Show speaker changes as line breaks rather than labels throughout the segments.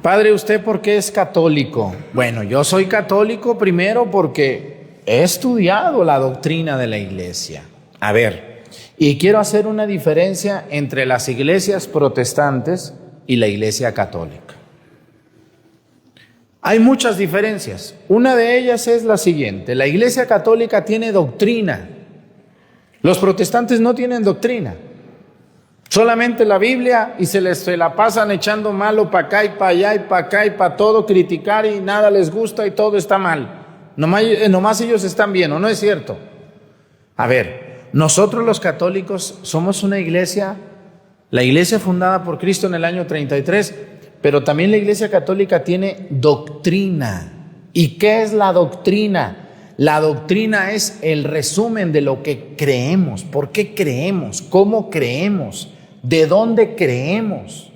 Padre, ¿usted por qué es católico? Bueno, yo soy católico primero porque he estudiado la doctrina de la iglesia. A ver, y quiero hacer una diferencia entre las iglesias protestantes y la iglesia católica. Hay muchas diferencias. Una de ellas es la siguiente: la iglesia católica tiene doctrina. Los protestantes no tienen doctrina. Solamente la Biblia y se la pasan echando malo para acá y para allá y para acá y para todo, criticar y nada les gusta y todo está mal. Nomás ellos están bien, ¿o no es cierto? A ver, nosotros los católicos somos una iglesia, la iglesia fundada por Cristo en el año 33, pero también la iglesia católica tiene doctrina. ¿Y qué es la doctrina? La doctrina es el resumen de lo que creemos, por qué creemos, cómo creemos, de dónde creemos.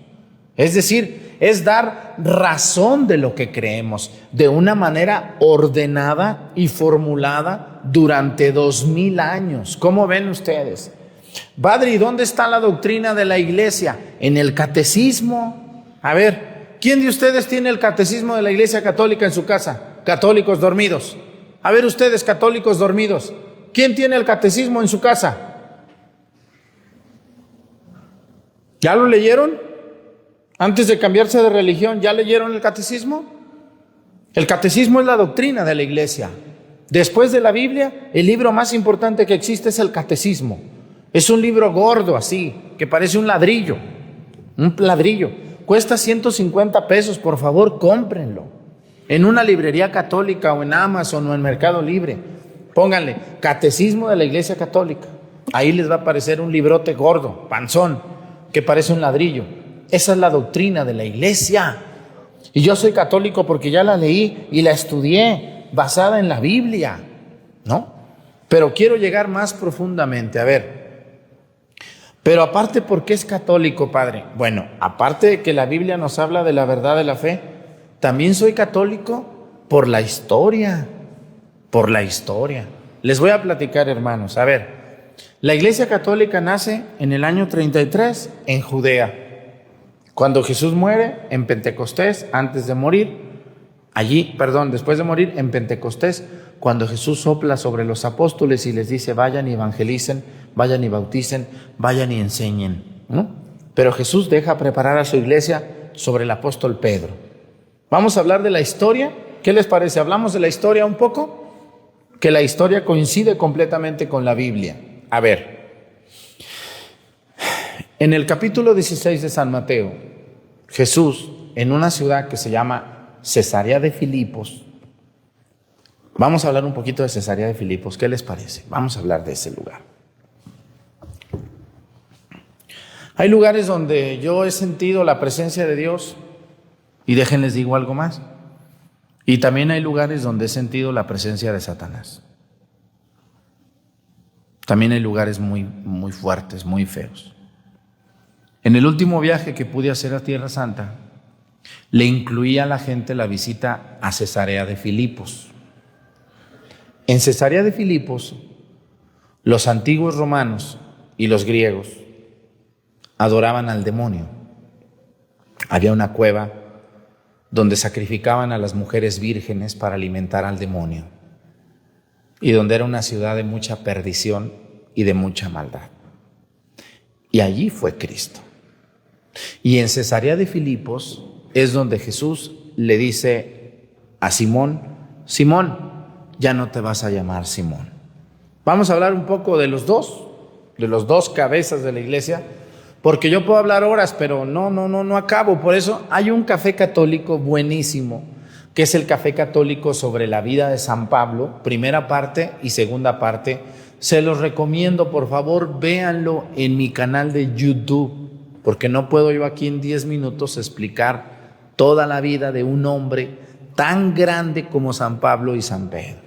Es decir, es dar razón de lo que creemos de una manera ordenada y formulada durante 2000 años. ¿Cómo ven ustedes? Padre, ¿y dónde está la doctrina de la iglesia? En el catecismo. A ver, ¿quién de ustedes tiene el catecismo de la iglesia católica en su casa? Católicos dormidos. A ver ustedes, católicos dormidos, ¿quién tiene el catecismo en su casa? ¿Ya lo leyeron? Antes de cambiarse de religión, ¿ya leyeron el catecismo? El catecismo es la doctrina de la iglesia. Después de la Biblia, el libro más importante que existe es el catecismo. Es un libro gordo así, que parece un ladrillo. Cuesta 150 pesos, por favor, cómprenlo. En una librería católica o en Amazon o en Mercado Libre, pónganle Catecismo de la Iglesia Católica. Ahí les va a aparecer un librote gordo, panzón, que parece un ladrillo. Esa es la doctrina de la iglesia. Y yo soy católico porque ya la leí y la estudié basada en la Biblia, ¿no? Pero quiero llegar más profundamente. A ver, pero aparte, ¿por qué es católico, Padre? Bueno, aparte de que la Biblia nos habla de la verdad de la fe, también soy católico por la historia. Por la historia. Les voy a platicar, hermanos. A ver, la iglesia católica nace en el año 33 en Judea. Cuando Jesús muere en Pentecostés, después de morir en Pentecostés, cuando Jesús sopla sobre los apóstoles y les dice: vayan y evangelicen, vayan y bauticen, vayan y enseñen, ¿no? Pero Jesús deja preparar a su iglesia sobre el apóstol Pedro. Vamos a hablar de la historia. ¿Qué les parece? ¿Hablamos de la historia un poco? Que la historia coincide completamente con la Biblia. A ver, en el capítulo 16 de San Mateo, Jesús, en una ciudad que se llama Cesarea de Filipos, vamos a hablar un poquito de Cesarea de Filipos. ¿Qué les parece? Vamos a hablar de ese lugar. Hay lugares donde yo he sentido la presencia de Dios y déjenles digo algo más. Y también hay lugares donde he sentido la presencia de Satanás. También hay lugares muy, muy fuertes, muy feos. En el último viaje que pude hacer a Tierra Santa, le incluía a la gente la visita a Cesarea de Filipos. En Cesarea de Filipos, los antiguos romanos y los griegos adoraban al demonio. Había una cueva donde sacrificaban a las mujeres vírgenes para alimentar al demonio, y donde era una ciudad de mucha perdición y de mucha maldad. Y allí fue Cristo. Y en Cesarea de Filipos es donde Jesús le dice a Simón: Simón, ya no te vas a llamar Simón. Vamos a hablar un poco de los dos cabezas de la iglesia, porque yo puedo hablar horas, pero no acabo. Por eso hay un café católico buenísimo, que es el Café Católico sobre la vida de San Pablo, primera parte y segunda parte. Se los recomiendo, por favor, véanlo en mi canal de YouTube, porque no puedo yo aquí en 10 minutos explicar toda la vida de un hombre tan grande como San Pablo y San Pedro.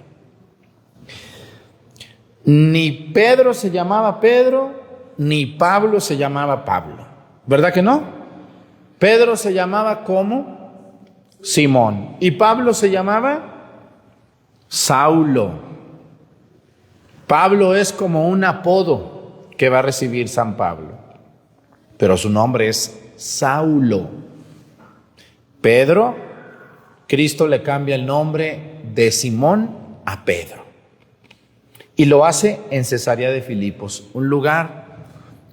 Ni Pedro se llamaba Pedro, ni Pablo se llamaba Pablo, ¿verdad que no? Pedro se llamaba ¿cómo? Simón. Y Pablo se llamaba Saulo. Pablo es como un apodo que va a recibir San Pablo, pero su nombre es Saulo. Pedro, Cristo le cambia el nombre de Simón a Pedro. Y lo hace en Cesarea de Filipos, un lugar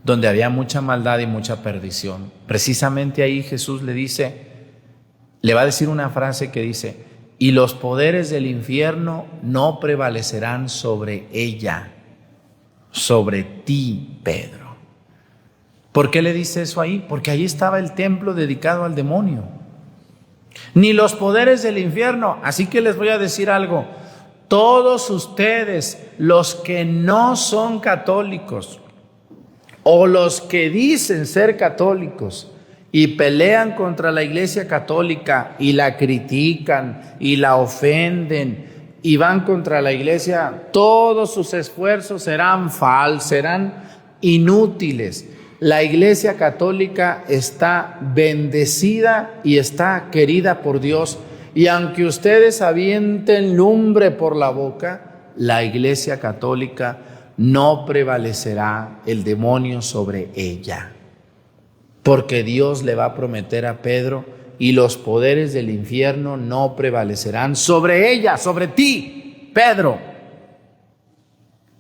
donde había mucha maldad y mucha perdición. Precisamente ahí Jesús le va a decir una frase que dice: y los poderes del infierno no prevalecerán sobre ella, sobre ti, Pedro. ¿Por qué le dice eso ahí? Porque ahí estaba el templo dedicado al demonio. Ni los poderes del infierno. Así que les voy a decir algo: todos ustedes, los que no son católicos o los que dicen ser católicos y pelean contra la Iglesia Católica y la critican y la ofenden y van contra la Iglesia, todos sus esfuerzos serán falsos, serán inútiles. La Iglesia Católica está bendecida y está querida por Dios, y aunque ustedes avienten lumbre por la boca, la Iglesia Católica no prevalecerá el demonio sobre ella, porque Dios le va a prometer a Pedro: y los poderes del infierno no prevalecerán sobre ella, sobre ti, Pedro.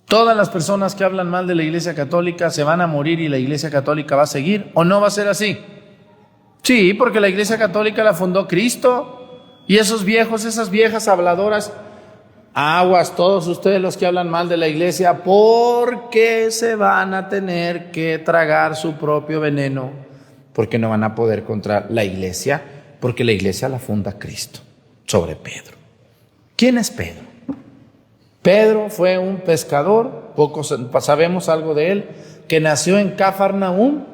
Todas las personas que hablan mal de la Iglesia Católica se van a morir y la Iglesia Católica va a seguir, ¿o no va a ser así? Sí, porque la Iglesia Católica la fundó Cristo, y esos viejos, esas viejas habladoras, aguas todos ustedes los que hablan mal de la Iglesia, porque se van a tener que tragar su propio veneno, porque no van a poder contra la Iglesia, porque la Iglesia la funda Cristo sobre Pedro. ¿Quién es Pedro? Pedro fue un pescador, pocos sabemos algo de él, que nació en Cafarnaúm.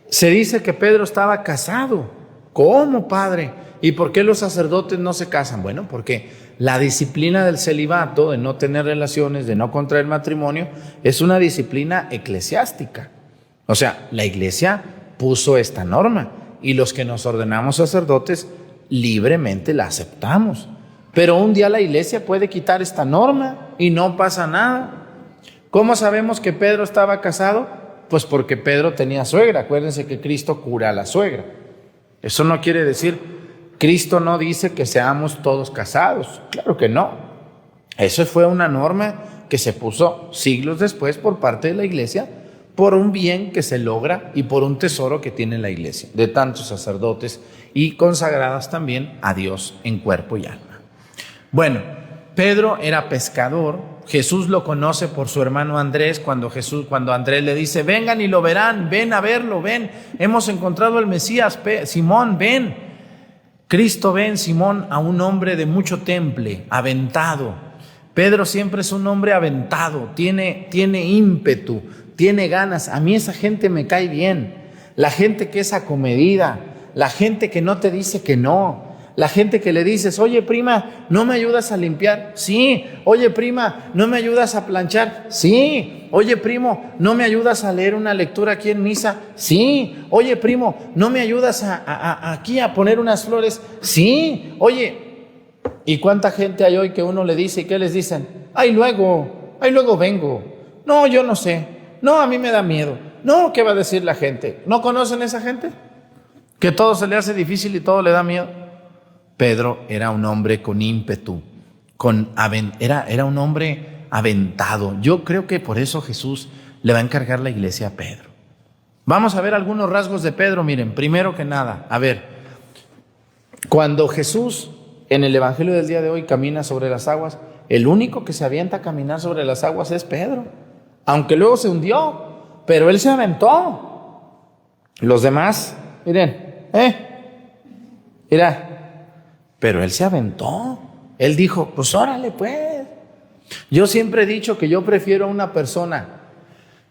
Se dice que Pedro estaba casado. ¿Cómo, padre? ¿Y por qué los sacerdotes no se casan? Bueno, porque la disciplina del celibato, de no tener relaciones, de no contraer matrimonio, es una disciplina eclesiástica. O sea, la Iglesia puso esta norma y los que nos ordenamos sacerdotes libremente la aceptamos. Pero un día la Iglesia puede quitar esta norma y no pasa nada. ¿Cómo sabemos que Pedro estaba casado? Pues porque Pedro tenía suegra. Acuérdense que Cristo cura a la suegra. Eso no quiere decir, Cristo no dice que seamos todos casados. Claro que no. Eso fue una norma que se puso siglos después por parte de la Iglesia, por un bien que se logra y por un tesoro que tiene la Iglesia, de tantos sacerdotes y consagradas también a Dios en cuerpo y alma. Bueno, Pedro era pescador. Jesús lo conoce por su hermano Andrés, cuando Andrés le dice: vengan y lo verán, ven a verlo, ven, hemos encontrado al Mesías, Simón, ven. Cristo ve en Simón a un hombre de mucho temple, aventado. Pedro siempre es un hombre aventado, tiene ímpetu, tiene ganas. A mí esa gente me cae bien, la gente que es acomedida, la gente que no te dice que no. La gente que le dices: oye prima, ¿no me ayudas a limpiar? Sí. Oye prima, ¿no me ayudas a planchar? Sí. Oye primo, ¿no me ayudas a leer una lectura aquí en misa? Sí. Oye primo, ¿no me ayudas aquí a poner unas flores? Sí. Oye, ¿y cuánta gente hay hoy que uno le dice y qué les dicen? Ay, luego vengo. No, yo no sé. No, a mí me da miedo. No, ¿qué va a decir la gente? ¿No conocen a esa gente? Que todo se le hace difícil y todo le da miedo. Pedro era un hombre con ímpetu, era un hombre aventado. Yo creo que por eso Jesús le va a encargar la iglesia a Pedro. Vamos a ver algunos rasgos de Pedro. Miren, primero que nada, cuando Jesús en el evangelio del día de hoy camina sobre las aguas, el único que se avienta a caminar sobre las aguas es Pedro, aunque luego se hundió, pero él se aventó. Los demás, mira, pero él se aventó. Él dijo: pues órale pues. Yo siempre he dicho que yo prefiero a una persona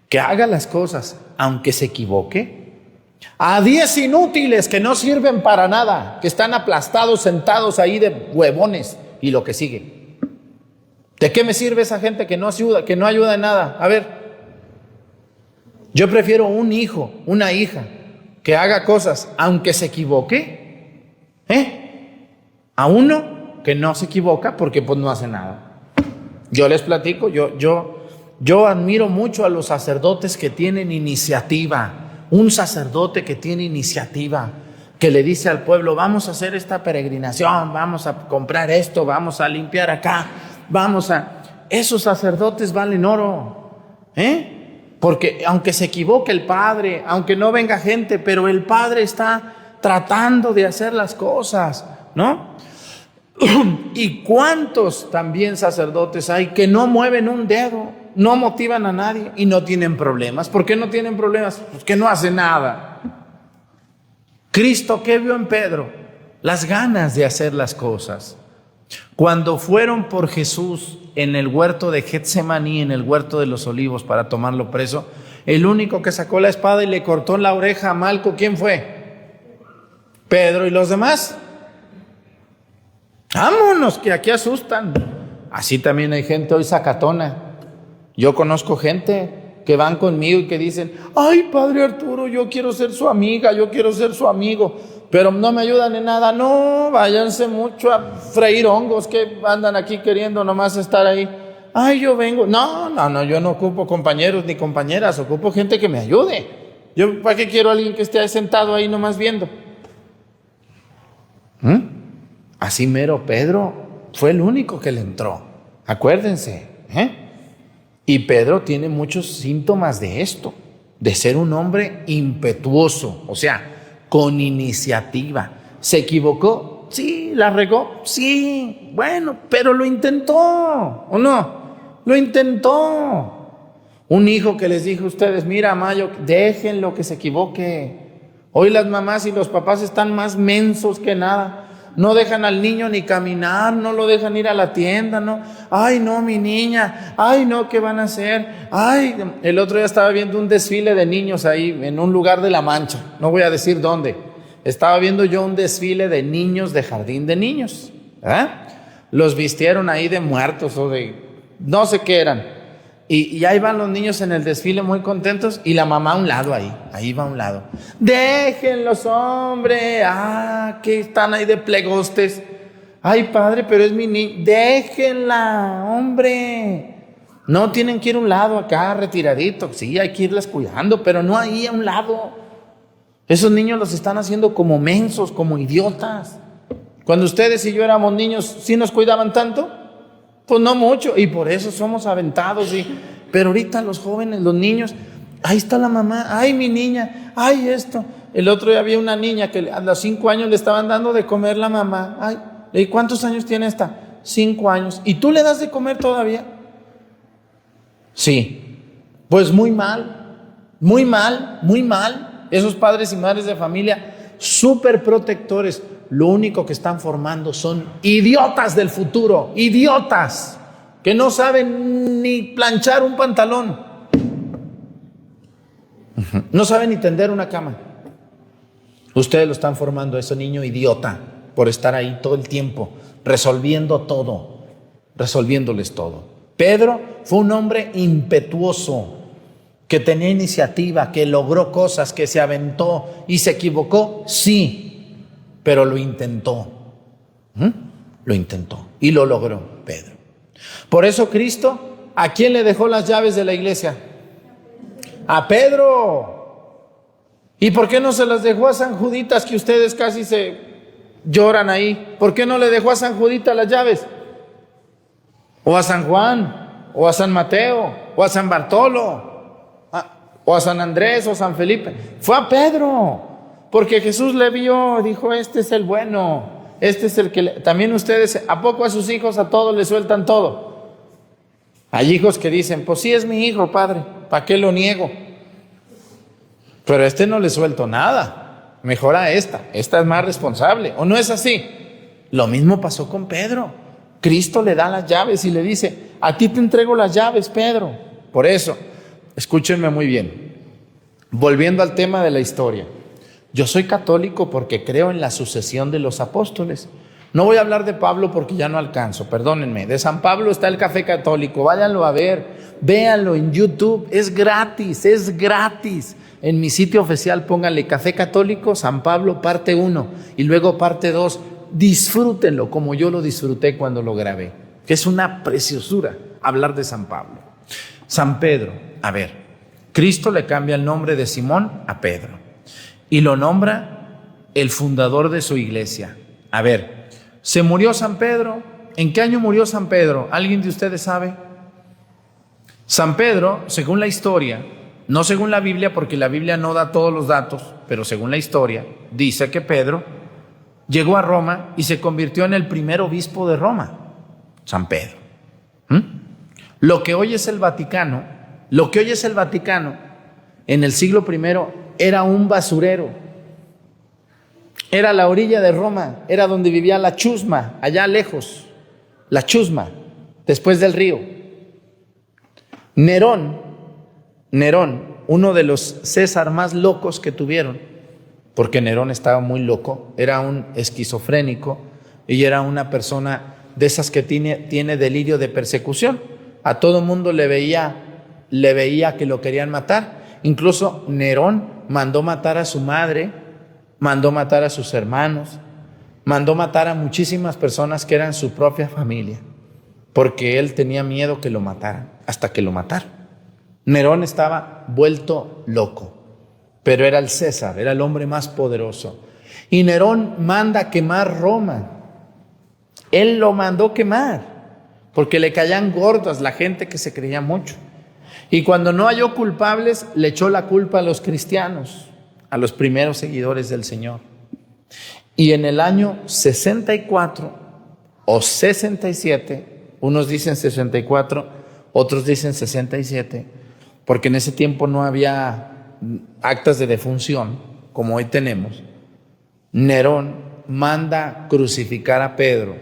que haga las cosas aunque se equivoque, a 10 inútiles que no sirven para nada, que están aplastados, sentados ahí de huevones y lo que sigue. ¿De qué me sirve esa gente que no ayuda en nada? A ver, yo prefiero un hijo, una hija que haga cosas aunque se equivoque, a uno que no se equivoca porque pues no hace nada. Yo les platico, yo admiro mucho a los sacerdotes que tienen iniciativa. Un sacerdote que tiene iniciativa. que le dice al pueblo, vamos a hacer esta peregrinación, vamos a comprar esto, vamos a limpiar acá, esos sacerdotes valen oro, porque aunque se equivoque el padre, aunque no venga gente, pero el padre está tratando de hacer las cosas, ¿no? ¿Y cuántos también sacerdotes hay que no mueven un dedo, no motivan a nadie y no tienen problemas? ¿Por qué no tienen problemas? Pues que no hacen nada. Cristo, ¿qué vio en Pedro? Las ganas de hacer las cosas. Cuando fueron por Jesús en el huerto de Getsemaní, en el huerto de los Olivos, para tomarlo preso, el único que sacó la espada y le cortó la oreja a Malco, ¿quién fue? Pedro. ¿Y los demás? Vámonos, que aquí asustan. Así también hay gente hoy sacatona. Yo conozco gente que van conmigo y que dicen, ay, Padre Arturo, yo quiero ser su amiga, yo quiero ser su amigo, pero no me ayudan en nada. No, váyanse mucho a freír hongos, que andan aquí queriendo nomás estar ahí. Ay, yo vengo. No, yo no ocupo compañeros ni compañeras, ocupo gente que me ayude. Yo, ¿para qué quiero a alguien que esté ahí sentado ahí nomás viendo? Así mero Pedro fue el único que le entró. Acuérdense, Y Pedro tiene muchos síntomas de esto, de ser un hombre impetuoso, o sea, con iniciativa. ¿Se equivocó? Sí. ¿La regó? Sí. Bueno, pero lo intentó, ¿o no? Lo intentó. Un hijo que les dijo a ustedes, mira, Mayo, déjenlo que se equivoque. Hoy las mamás y los papás están más mensos que nada. No dejan al niño ni caminar, no lo dejan ir a la tienda, no. Ay, no, mi niña, ay, no, ¿qué van a hacer? Ay, el otro día estaba viendo un desfile de niños ahí en un lugar de La Mancha, no voy a decir dónde. Estaba viendo yo un desfile de niños de jardín de niños, ¿verdad? Los vistieron ahí de muertos o de no sé qué eran. Y ahí van los niños en el desfile muy contentos y la mamá a un lado ahí va a un lado. Déjenlos, hombre, que están ahí de plegostes. Ay, padre, pero es mi niña. Déjenla, hombre. No tienen que ir a un lado acá, retiradito. Sí, hay que irlas cuidando, pero no ahí a un lado. Esos niños los están haciendo como mensos, como idiotas. Cuando ustedes y yo éramos niños, ¿sí nos cuidaban tanto? Pues no mucho, y por eso somos aventados. Pero ahorita los jóvenes, los niños, ahí está la mamá, ay, mi niña, ay, esto. El otro día había una niña que a los 5 años le estaban dando de comer la mamá. Ay, ¿y cuántos años tiene esta? 5 años. ¿Y tú le das de comer todavía? Sí. Pues muy mal, muy mal, muy mal. Esos padres y madres de familia, súper protectores. Lo único que están formando son idiotas del futuro, idiotas, que no saben ni planchar un pantalón, no saben ni tender una cama. Ustedes lo están formando, ese niño idiota, por estar ahí todo el tiempo, resolviéndoles todo. Pedro fue un hombre impetuoso, que tenía iniciativa, que logró cosas, que se aventó y se equivocó, sí. Pero lo intentó, lo intentó y lo logró Pedro. Por eso Cristo, ¿a quién le dejó las llaves de la iglesia? A Pedro. ¿Y por qué no se las dejó a San Juditas, que ustedes casi se lloran ahí? ¿Por qué no le dejó a San Juditas las llaves? O a San Juan, o a San Mateo, o a San Bartolo, o a San Andrés, o a San Felipe. Fue a Pedro. Porque Jesús le vio, dijo, este es el bueno, este es el que... También ustedes, ¿a poco a sus hijos a todos les sueltan todo? Hay hijos que dicen, pues sí es mi hijo, padre, ¿para qué lo niego? Pero a este no le suelto nada, mejor a esta es más responsable, ¿o no es así? Lo mismo pasó con Pedro. Cristo le da las llaves y le dice, a ti te entrego las llaves, Pedro. Por eso, escúchenme muy bien, volviendo al tema de la historia. Yo soy católico porque creo en la sucesión de los apóstoles. No voy a hablar de Pablo porque ya no alcanzo, perdónenme. De San Pablo está el Café Católico, váyanlo a ver, véanlo en YouTube, es gratis, es gratis. En mi sitio oficial pónganle Café Católico, San Pablo, parte 1 y luego parte 2. Disfrútenlo como yo lo disfruté cuando lo grabé, que es una preciosura hablar de San Pablo. San Pedro, a ver, Cristo le cambia el nombre de Simón a Pedro. Y lo nombra el fundador de su iglesia. A ver, ¿se murió San Pedro? ¿En qué año murió San Pedro? ¿Alguien de ustedes sabe? San Pedro, según la historia, no según la Biblia, porque la Biblia no da todos los datos, pero según la historia, dice que Pedro llegó a Roma y se convirtió en el primer obispo de Roma, San Pedro. Lo que hoy es el Vaticano, en el siglo I era un basurero. Era la orilla de Roma, era donde vivía la chusma, allá lejos, la chusma, después del río. Nerón, uno de los César más locos que tuvieron, porque Nerón estaba muy loco, era un esquizofrénico y era una persona de esas que tiene delirio de persecución. A todo mundo le veía que lo querían matar. Incluso Nerón mandó matar a su madre, mandó matar a sus hermanos, mandó matar a muchísimas personas que eran su propia familia, porque él tenía miedo que lo mataran, hasta que lo mataron. Nerón estaba vuelto loco, pero era el César, era el hombre más poderoso. Y Nerón manda quemar Roma. Él lo mandó quemar, porque le caían gordas la gente que se creía mucho. Y cuando no halló culpables, le echó la culpa a los cristianos, a los primeros seguidores del Señor. Y en el año 64 o 67, unos dicen 64, otros dicen 67, porque en ese tiempo no había actas de defunción como hoy tenemos, Nerón manda crucificar a Pedro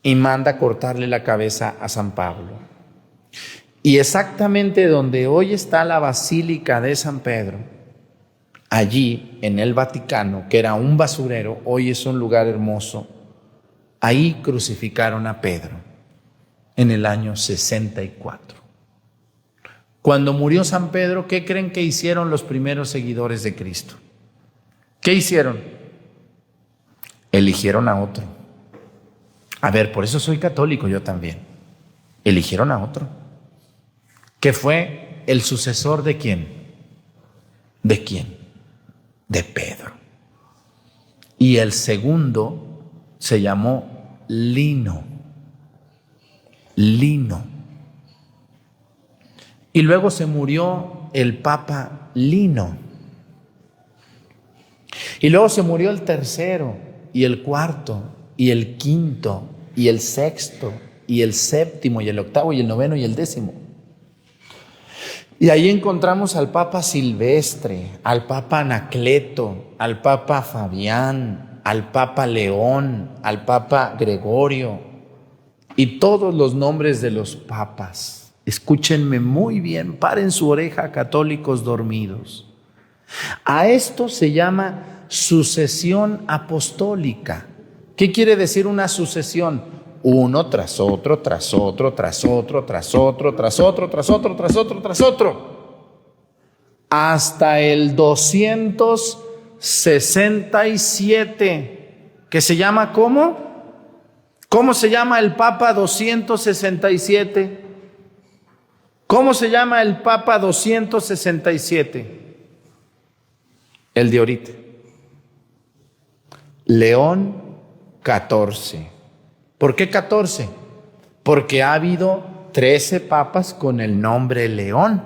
y manda cortarle la cabeza a San Pablo. Y exactamente donde hoy está la Basílica de San Pedro, allí en el Vaticano, que era un basurero, hoy es un lugar hermoso, ahí crucificaron a Pedro en el año 64. Cuando murió San Pedro, ¿qué creen que hicieron los primeros seguidores de Cristo? ¿Qué hicieron? Eligieron a otro. A ver, por eso soy católico yo también. Eligieron a otro, que fue el sucesor ¿de quién? ¿De quién? De Pedro. Y el segundo se llamó Lino. Y luego se murió el Papa Lino. Y luego se murió el tercero, y el cuarto, y el quinto, y el sexto, y el séptimo, y el octavo, y el noveno, y el décimo. Y ahí encontramos al Papa Silvestre, al Papa Anacleto, al Papa Fabián, al Papa León, al Papa Gregorio, y todos los nombres de los papas. Escúchenme muy bien, paren su oreja, católicos dormidos. A esto se llama sucesión apostólica. ¿Qué quiere decir una sucesión? Uno tras otro, tras otro, tras otro, tras otro, tras otro, tras otro, tras otro, tras otro. Hasta el 267, que se llama ¿cómo? ¿Cómo se llama el Papa 267? ¿Cómo se llama el Papa 267? El de ahorita. León XIV. ¿Por qué 14? Porque ha habido 13 papas con el nombre León.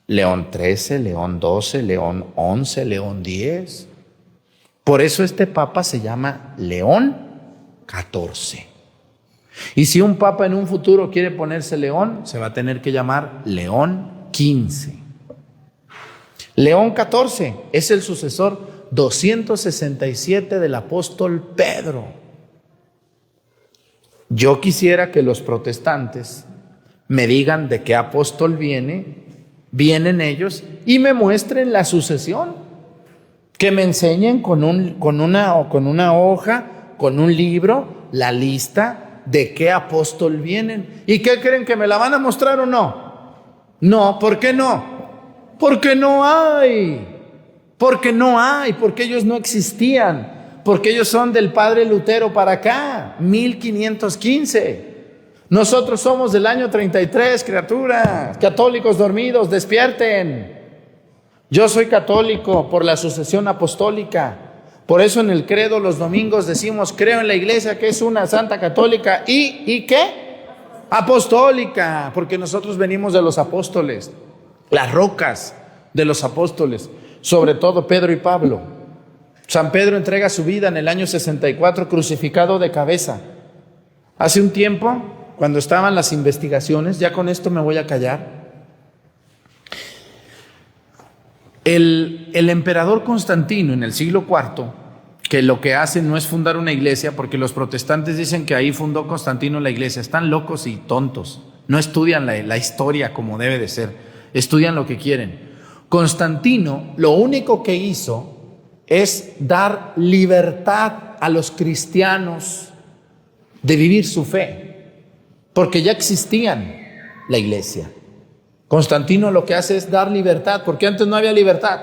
León XIII, León XII, León XI, León X. Por eso este papa se llama León XIV. Y si un papa en un futuro quiere ponerse León, se va a tener que llamar León XV. León XIV es el sucesor 267 del apóstol Pedro. Yo quisiera que los protestantes me digan de qué apóstol vienen ellos y me muestren la sucesión. Que me enseñen con una hoja, con un libro, la lista de qué apóstol vienen. ¿Y qué creen, que me la van a mostrar o no? No, ¿por qué no? Porque no hay. Porque ellos no existían. Porque ellos son del padre Lutero para acá, 1515. Nosotros somos del año 33, criaturas. Católicos dormidos, despierten. Yo soy católico por la sucesión apostólica. Por eso en el credo los domingos decimos, creo en la iglesia que es una santa católica y ¿qué? Apostólica, porque nosotros venimos de los apóstoles, las rocas de los apóstoles, sobre todo Pedro y Pablo. San Pedro entrega su vida en el año 64 crucificado de cabeza. Hace un tiempo, cuando estaban las investigaciones, ya con esto me voy a callar, el emperador Constantino en el siglo IV, que lo que hace no es fundar una iglesia, porque los protestantes dicen que ahí fundó Constantino la iglesia, están locos y tontos, no estudian la historia como debe de ser, estudian lo que quieren. Constantino lo único que hizo es dar libertad a los cristianos de vivir su fe, porque ya existían la iglesia. Constantino lo que hace es dar libertad, porque antes no había libertad.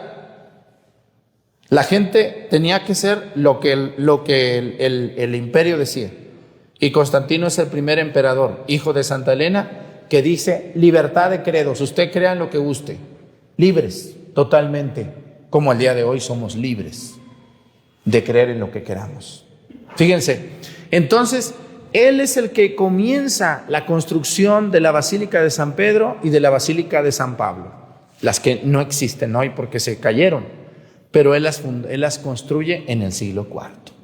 La gente tenía que ser lo que el imperio decía. Y Constantino es el primer emperador, hijo de Santa Elena, que dice libertad de credos. Usted crea en lo que guste, libres totalmente, como el día de hoy somos libres de creer en lo que queramos. Fíjense, entonces él es el que comienza la construcción de la Basílica de San Pedro y de la Basílica de San Pablo, las que no existen hoy porque se cayeron, pero él las construye en el siglo IV.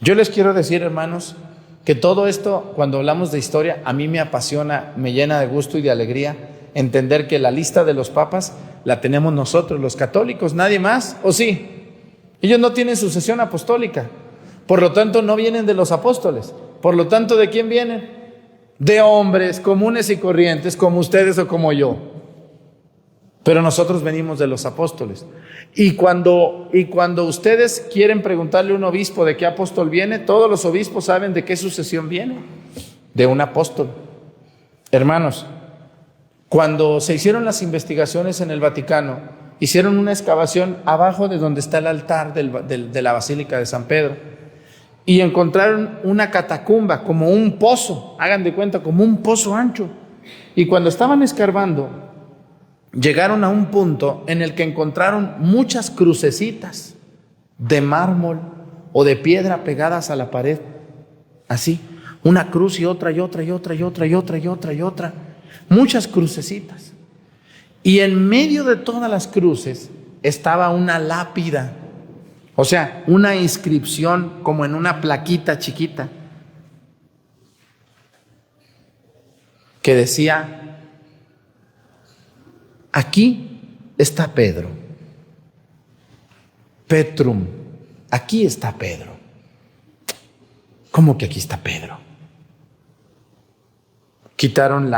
Yo les quiero decir, hermanos, que todo esto, cuando hablamos de historia, a mí me apasiona, me llena de gusto y de alegría entender que la lista de los papas la tenemos nosotros, los católicos, nadie más, ¿o sí? Ellos no tienen sucesión apostólica, por lo tanto no vienen de los apóstoles. Por lo tanto, ¿de quién vienen? De hombres comunes y corrientes como ustedes o como yo. Pero nosotros venimos de los apóstoles. Y cuando ustedes quieren preguntarle a un obispo de qué apóstol viene, todos los obispos saben de qué sucesión viene. De un apóstol. Hermanos, cuando se hicieron las investigaciones en el Vaticano, hicieron una excavación abajo de donde está el altar de la Basílica de San Pedro. Y encontraron una catacumba, como un pozo, hagan de cuenta, como un pozo ancho. Y cuando estaban escarbando, llegaron a un punto en el que encontraron muchas crucecitas de mármol o de piedra pegadas a la pared. Así, una cruz y otra y otra y otra y otra y otra y otra y otra. Muchas crucecitas. Y en medio de todas las cruces estaba una lápida. O sea, una inscripción como en una plaquita chiquita que decía, aquí está Pedro, Petrum, aquí está Pedro. ¿Cómo que aquí está Pedro? Quitaron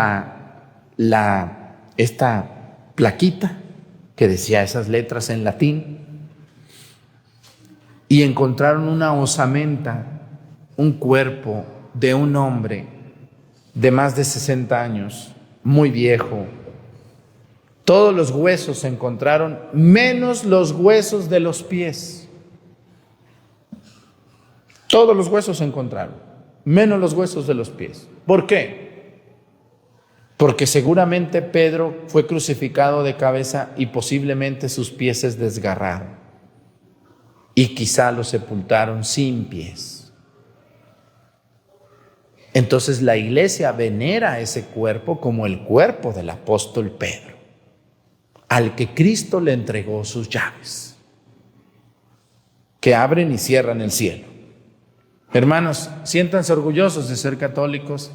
esta plaquita que decía esas letras en latín, y encontraron una osamenta, un cuerpo de un hombre de más de 60 años, muy viejo. Todos los huesos se encontraron, menos los huesos de los pies. Todos los huesos se encontraron, menos los huesos de los pies. ¿Por qué? Porque seguramente Pedro fue crucificado de cabeza y posiblemente sus pies se desgarraron. Y quizá lo sepultaron sin pies. Entonces la iglesia venera ese cuerpo como el cuerpo del apóstol Pedro, al que Cristo le entregó sus llaves, que abren y cierran el cielo. Hermanos, siéntanse orgullosos de ser católicos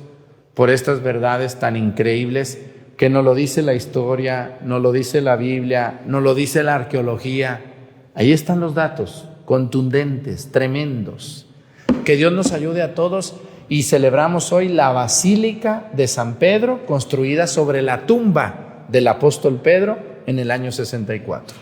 por estas verdades tan increíbles que no lo dice la historia, no lo dice la Biblia, no lo dice la arqueología. Ahí están los datos contundentes, tremendos. Que Dios nos ayude a todos, y celebramos hoy la Basílica de San Pedro, construida sobre la tumba del apóstol Pedro en el año 64.